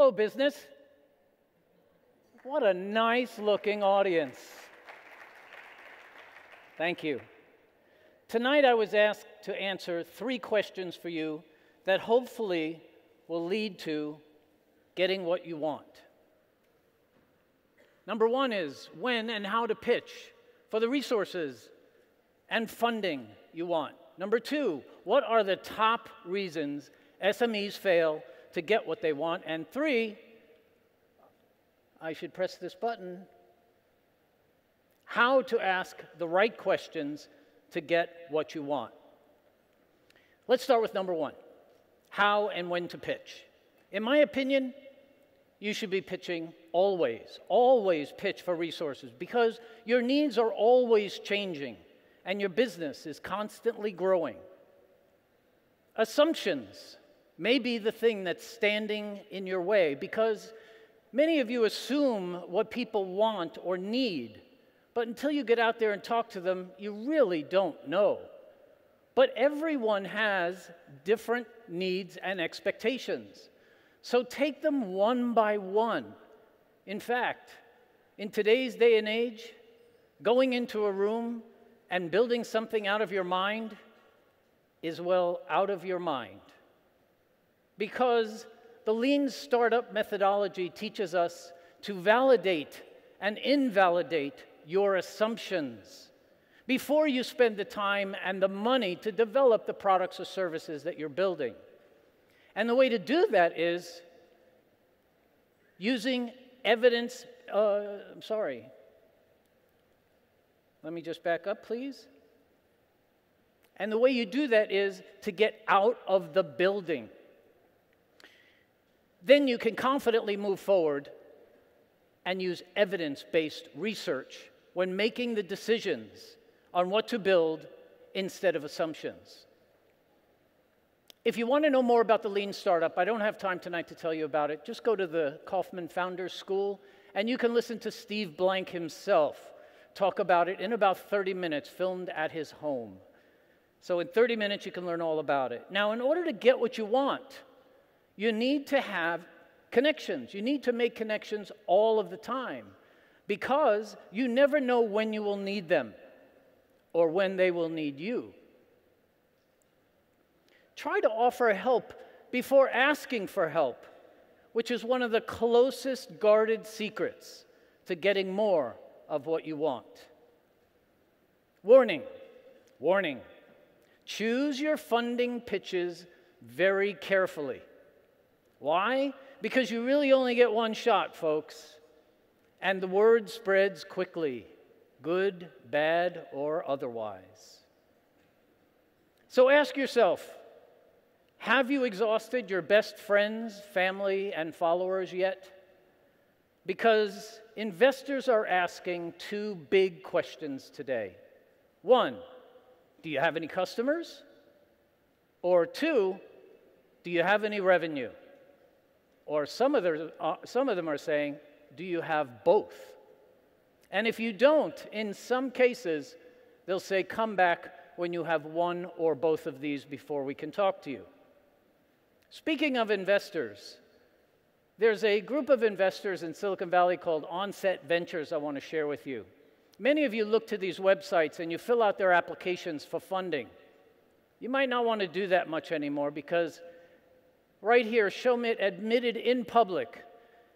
Hello, business. What a nice-looking audience. Thank you. Tonight I was asked to answer 3 questions for you that hopefully will lead to getting what you want. Number 1 is when and how to pitch for the resources and funding you want. Number 2, what are the top reasons SMEs fail to get what they want? And 3, I should press this button, how to ask the right questions to get what you want. Let's start with number 1, how and when to pitch. In my opinion, you should be pitching always. Always pitch for resources because your needs are always changing and your business is constantly growing. Assumptions may be the thing that's standing in your way because many of you assume what people want or need, but until you get out there and talk to them, you really don't know. But everyone has different needs and expectations. So take them one by one. In fact, in today's day and age, going into a room and building something out of your mind is, well, out of your mind. Because the lean startup methodology teaches us to validate and invalidate your assumptions before you spend the time and the money to develop the products or services that you're building. And the way to do that is using evidence, let me just back up, please. And the way you do that is to get out of the building. Then you can confidently move forward and use evidence-based research when making the decisions on what to build instead of assumptions. If you want to know more about the Lean Startup, I don't have time tonight to tell you about it. Just go to the Kaufman Founders School, and you can listen to Steve Blank himself talk about it in about 30 minutes, filmed at his home. So in 30 minutes, you can learn all about it. Now, in order to get what you want, you need to have connections. You need to make connections all of the time because you never know when you will need them or when they will need you. Try to offer help before asking for help, which is one of the closest guarded secrets to getting more of what you want. Warning, warning. Choose your funding pitches very carefully. Why? Because you really only get one shot, folks. And the word spreads quickly, good, bad, or otherwise. So ask yourself, have you exhausted your best friends, family, and followers yet? Because investors are asking 2 big questions today. 1, do you have any customers? Or 2, do you have any revenue? Or some of them are saying, do you have both? And if you don't, in some cases, they'll say, come back when you have one or both of these before we can talk to you. Speaking of investors, there's a group of investors in Silicon Valley called Onset Ventures I want to share with you. Many of you look to these websites and you fill out their applications for funding. You might not want to do that much anymore because right here, Shomit admitted in public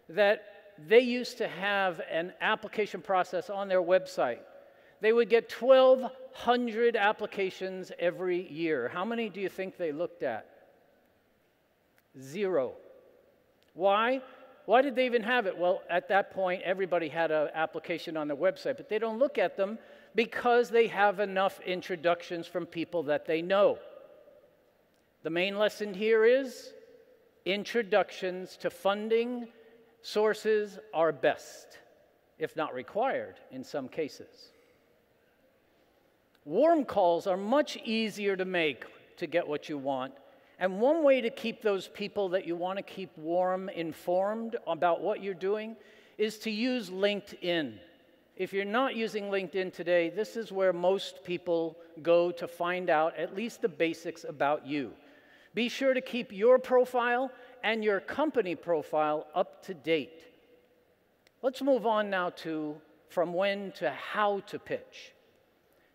that they used to have an application process on their website. They would get 1,200 applications every year. How many do you think they looked at? 0. Why? Why did they even have it? Well, at that point, everybody had an application on their website, but they don't look at them because they have enough introductions from people that they know. The main lesson here is introductions to funding sources are best, if not required in some cases. Warm calls are much easier to make to get what you want. And one way to keep those people that you want to keep warm informed about what you're doing is to use LinkedIn. If you're not using LinkedIn today, this is where most people go to find out at least the basics about you. Be sure to keep your profile and your company profile up to date. Let's move on now to from when to how to pitch.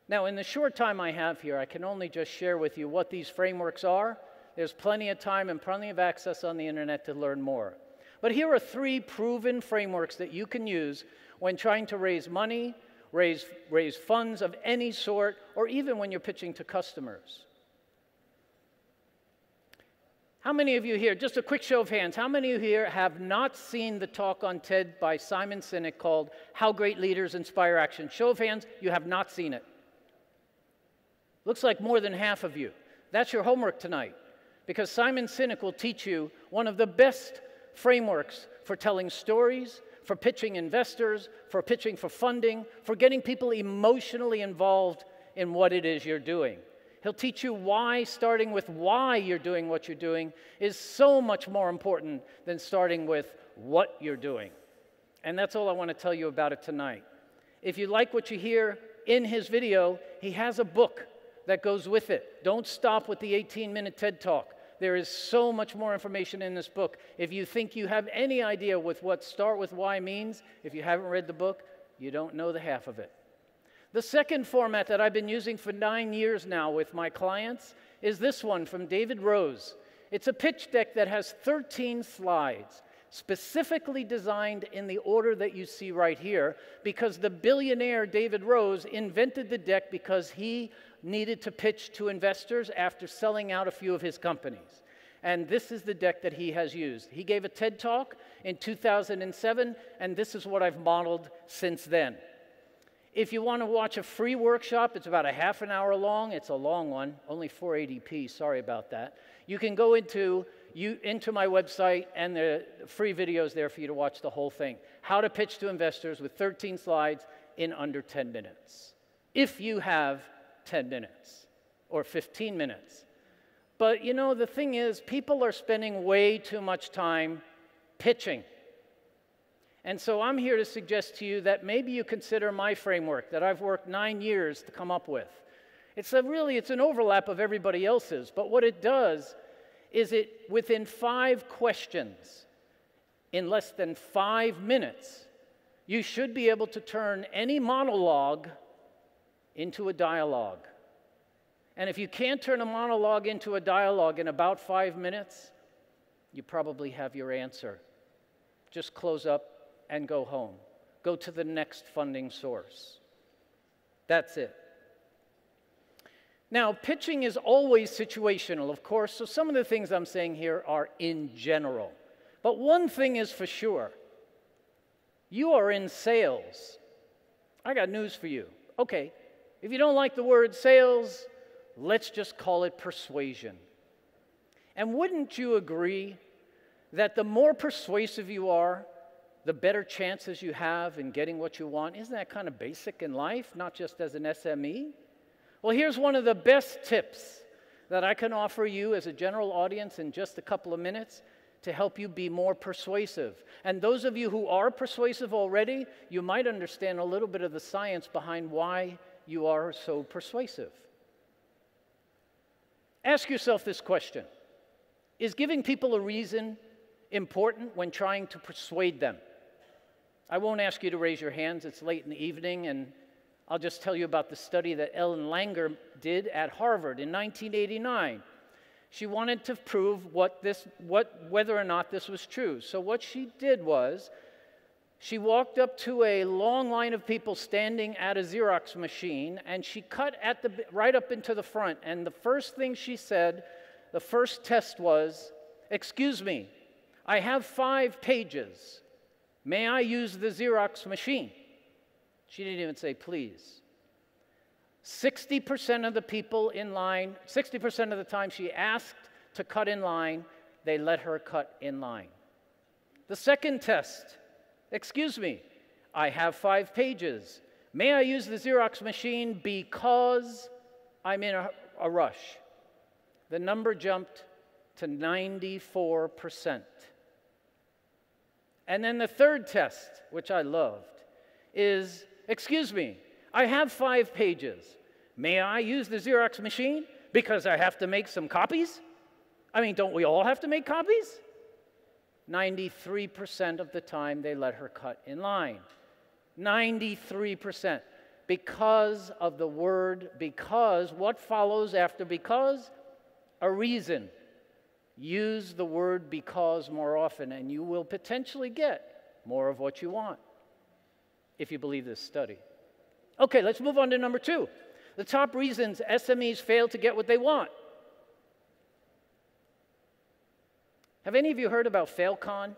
Now, in the short time I have here, I can only just share with you what these frameworks are. There's plenty of time and plenty of access on the internet to learn more. But here are 3 proven frameworks that you can use when trying to raise money, raise funds of any sort, or even when you're pitching to customers. How many of you here, just a quick show of hands, how many of you here have not seen the talk on TED by Simon Sinek called How Great Leaders Inspire Action? Show of hands, you have not seen it. Looks like more than half of you. That's your homework tonight, because Simon Sinek will teach you one of the best frameworks for telling stories, for pitching investors, for pitching for funding, for getting people emotionally involved in what it is you're doing. He'll teach you why starting with why you're doing what you're doing is so much more important than starting with what you're doing. And that's all I want to tell you about it tonight. If you like what you hear in his video, he has a book that goes with it. Don't stop with the 18-minute TED Talk. There is so much more information in this book. If you think you have any idea with what start with why means, if you haven't read the book, you don't know the half of it. The second format that I've been using for 9 years now with my clients is this one from David Rose. It's a pitch deck that has 13 slides, specifically designed in the order that you see right here, because the billionaire David Rose invented the deck because he needed to pitch to investors after selling out a few of his companies. And this is the deck that he has used. He gave a TED Talk in 2007, and this is what I've modeled since then. If you want to watch a free workshop, it's about a half an hour long. It's a long one, only 480p, sorry about that. You can go into my website, and the free videos there for you to watch the whole thing. How to pitch to investors with 13 slides in under 10 minutes. If you have 10 minutes or 15 minutes. But you know, the thing is, people are spending way too much time pitching. And so I'm here to suggest to you that maybe you consider my framework that I've worked 9 years to come up with. It's an overlap of everybody else's, but what it does is within 5 questions, in less than 5 minutes, you should be able to turn any monologue into a dialogue. And if you can't turn a monologue into a dialogue in about 5 minutes, you probably have your answer. Just close up and go home. Go to the next funding source. That's it. Now, pitching is always situational, of course, so some of the things I'm saying here are in general. But one thing is for sure. You are in sales. I got news for you. Okay, if you don't like the word sales, let's just call it persuasion. And wouldn't you agree that the more persuasive you are, the better chances you have in getting what you want? Isn't that kind of basic in life, not just as an SME? Well, here's one of the best tips that I can offer you as a general audience in just a couple of minutes to help you be more persuasive. And those of you who are persuasive already, you might understand a little bit of the science behind why you are so persuasive. Ask yourself this question. Is giving people a reason important when trying to persuade them? I won't ask you to raise your hands. It's late in the evening, and I'll just tell you about the study that Ellen Langer did at Harvard in 1989. She wanted to prove whether or not this was true. So what she did was, she walked up to a long line of people standing at a Xerox machine, and she cut right up into the front. And the first thing she said, the first test was, "Excuse me, I have 5 pages. May I use the Xerox machine?" She didn't even say please. 60% of the people in line, 60% of the time she asked to cut in line, they let her cut in line. The second test, "Excuse me, I have 5 pages. May I use the Xerox machine because I'm in a rush?" The number jumped to 94%. And then the third test, which I loved, is, "Excuse me, I have 5 pages. May I use the Xerox machine because I have to make some copies? I mean, don't we all have to make copies?" 93% of the time they let her cut in line. 93%. Because of the word because. What follows after because? A reason. Use the word because more often, and you will potentially get more of what you want, if you believe this study. Okay, let's move on to number 2. The top reasons SMEs fail to get what they want. Have any of you heard about FailCon?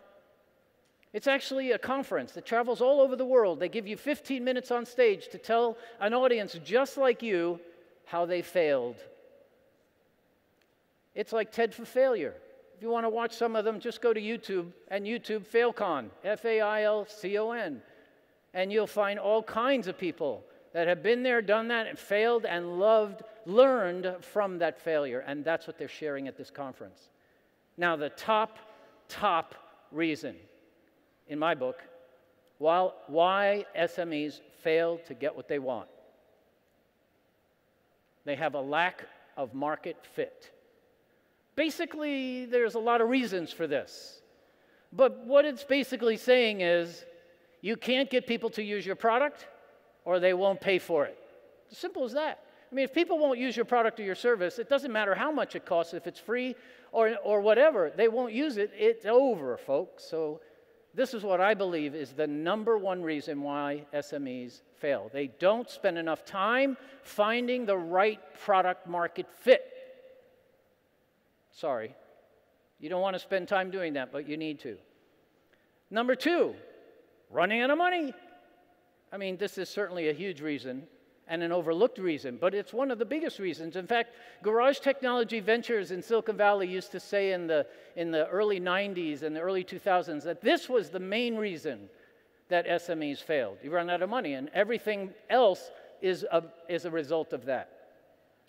It's actually a conference that travels all over the world. They give you 15 minutes on stage to tell an audience just like you how they failed. It's like TED for Failure. If you want to watch some of them, just go to YouTube and YouTube FailCon, F-A-I-L-C-O-N. And you'll find all kinds of people that have been there, done that, and failed and learned from that failure. And that's what they're sharing at this conference. Now, the top reason, in my book, why SMEs fail to get what they want. They have a lack of market fit. Basically, there's a lot of reasons for this. But what it's basically saying is, you can't get people to use your product, or they won't pay for it. As simple as that. I mean, if people won't use your product or your service, it doesn't matter how much it costs. If it's free or whatever, they won't use it. It's over, folks. So this is what I believe is the number one reason why SMEs fail. They don't spend enough time finding the right product market fit. Sorry. You don't want to spend time doing that, but you need to. Number 2, running out of money. I mean, this is certainly a huge reason and an overlooked reason, but it's one of the biggest reasons. In fact, Garage Technology Ventures in Silicon Valley used to say in the early 90s and the early 2000s that this was the main reason that SMEs failed. You run out of money, and everything else is a result of that.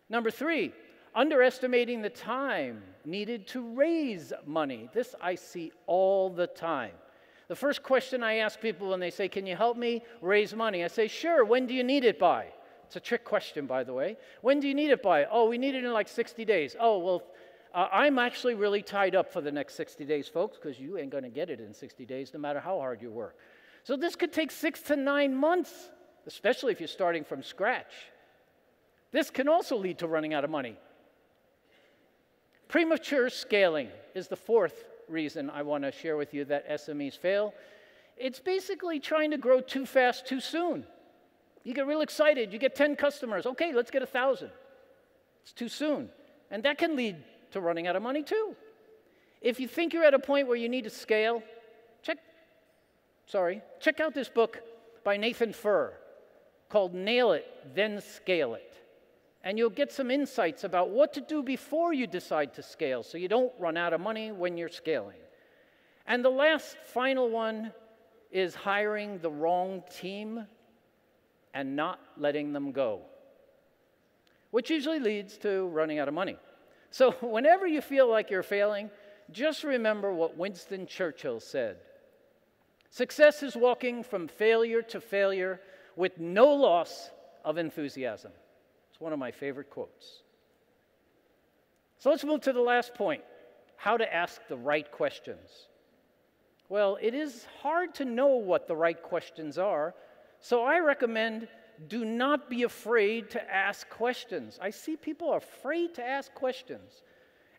Number 3, underestimating the time needed to raise money. This I see all the time. The first question I ask people when they say, can you help me raise money? I say, sure, when do you need it by? It's a trick question, by the way. When do you need it by? Oh, we need it in like 60 days. Oh, well, I'm actually really tied up for the next 60 days, folks, because you ain't going to get it in 60 days, no matter how hard you work. So this could take 6 to 9 months, especially if you're starting from scratch. This can also lead to running out of money. Premature scaling is the 4th reason I want to share with you that SMEs fail. It's basically trying to grow too fast, too soon. You get real excited. You get 10 customers. Okay, let's get 1,000. It's too soon. And that can lead to running out of money, too. If you think you're at a point where you need to scale, check out this book by Nathan Furr called Nail It, Then Scale It. And you'll get some insights about what to do before you decide to scale so you don't run out of money when you're scaling. And the last, final one is hiring the wrong team and not letting them go, which usually leads to running out of money. So whenever you feel like you're failing, just remember what Winston Churchill said. Success is walking from failure to failure with no loss of enthusiasm. It's one of my favorite quotes. So let's move to the last point, how to ask the right questions. Well, it is hard to know what the right questions are, so I recommend do not be afraid to ask questions. I see people are afraid to ask questions.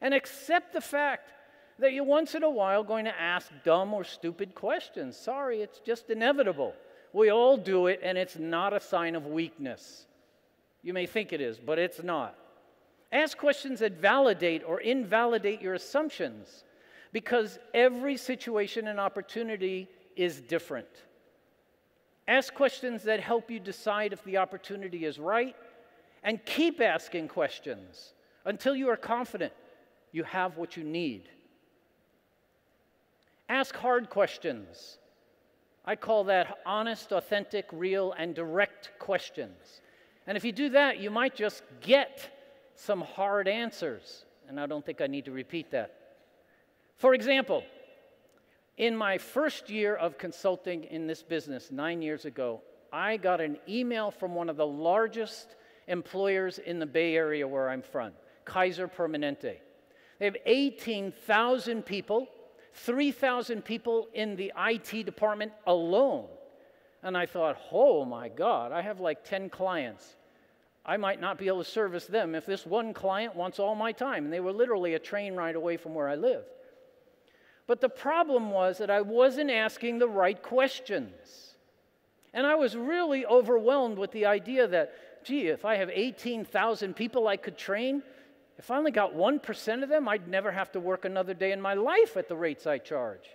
And accept the fact that you're once in a while going to ask dumb or stupid questions. Sorry, it's just inevitable. We all do it, and it's not a sign of weakness. You may think it is, but it's not. Ask questions that validate or invalidate your assumptions, because every situation and opportunity is different. Ask questions that help you decide if the opportunity is right, and keep asking questions until you are confident you have what you need. Ask hard questions. I call that honest, authentic, real, and direct questions. And if you do that, you might just get some hard answers. And I don't think I need to repeat that. For example, in my first year of consulting in this business 9 years ago, I got an email from one of the largest employers in the Bay Area where I'm from, Kaiser Permanente. They have 18,000 people, 3,000 people in the IT department alone. And I thought, oh my God, I have like 10 clients. I might not be able to service them if this one client wants all my time. And they were literally a train ride away from where I lived. But the problem was that I wasn't asking the right questions. And I was really overwhelmed with the idea that, gee, if I have 18,000 people I could train, if I only got 1% of them, I'd never have to work another day in my life at the rates I charge.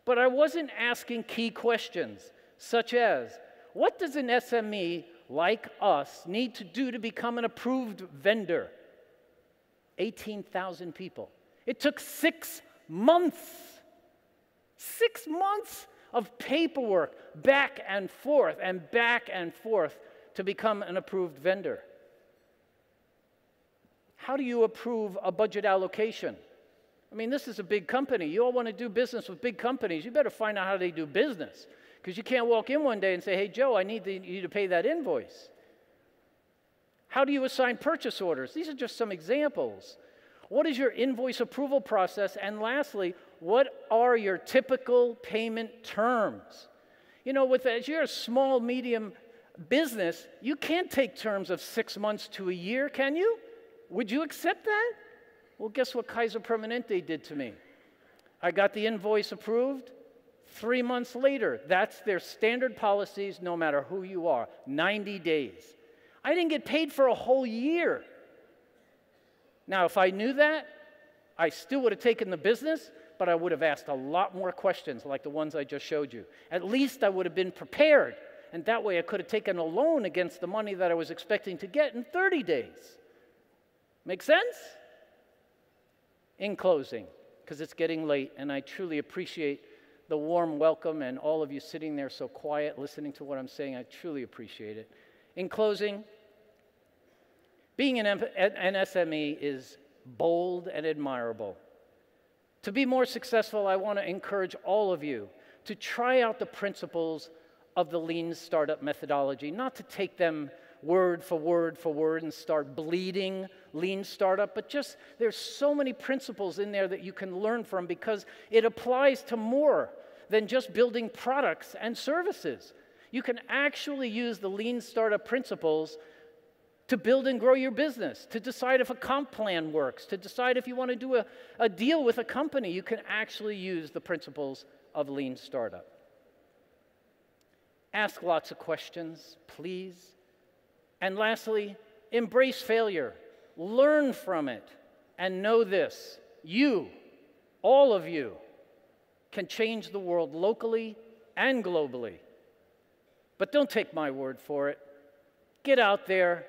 But I wasn't asking key questions, such as, what does an SME like us need to do to become an approved vendor? 18,000 people. It took 6 months. 6 months of paperwork, back and forth to become an approved vendor. How do you approve a budget allocation? I mean, this is a big company. You all want to do business with big companies. You better find out how they do business, because you can't walk in one day and say, hey, Joe, I need you to pay that invoice. How do you assign purchase orders? These are just some examples. What is your invoice approval process? And lastly, what are your typical payment terms? You know, as you're a small, medium business, you can't take terms of 6 months to a year, can you? Would you accept that? Well, guess what Kaiser Permanente did to me? I got the invoice approved. 3 months later, that's their standard policies, no matter who you are, 90 days. I didn't get paid for a whole year. Now, if I knew that, I still would have taken the business, but I would have asked a lot more questions like the ones I just showed you. At least I would have been prepared, and that way I could have taken a loan against the money that I was expecting to get in 30 days. Make sense? In closing, because it's getting late, and I truly appreciate the warm welcome and all of you sitting there so quiet, listening to what I'm saying. I truly appreciate it. In closing, being an SME is bold and admirable. To be more successful, I want to encourage all of you to try out the principles of the lean startup methodology, not to take them word for word and start bleeding lean startup, but just there's so many principles in there that you can learn from, because it applies to more than just building products and services. You can actually use the lean startup principles to build and grow your business, to decide if a comp plan works, to decide if you want to do a deal with a company. You can actually use the principles of lean startup. Ask lots of questions, please. And lastly, embrace failure. Learn from it. And know this, you, all of you, can change the world locally and globally. But don't take my word for it. Get out there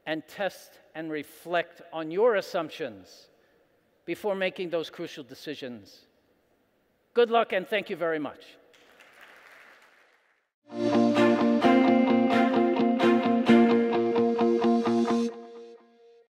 and test and reflect on your assumptions before making those crucial decisions. Good luck, and thank you very much.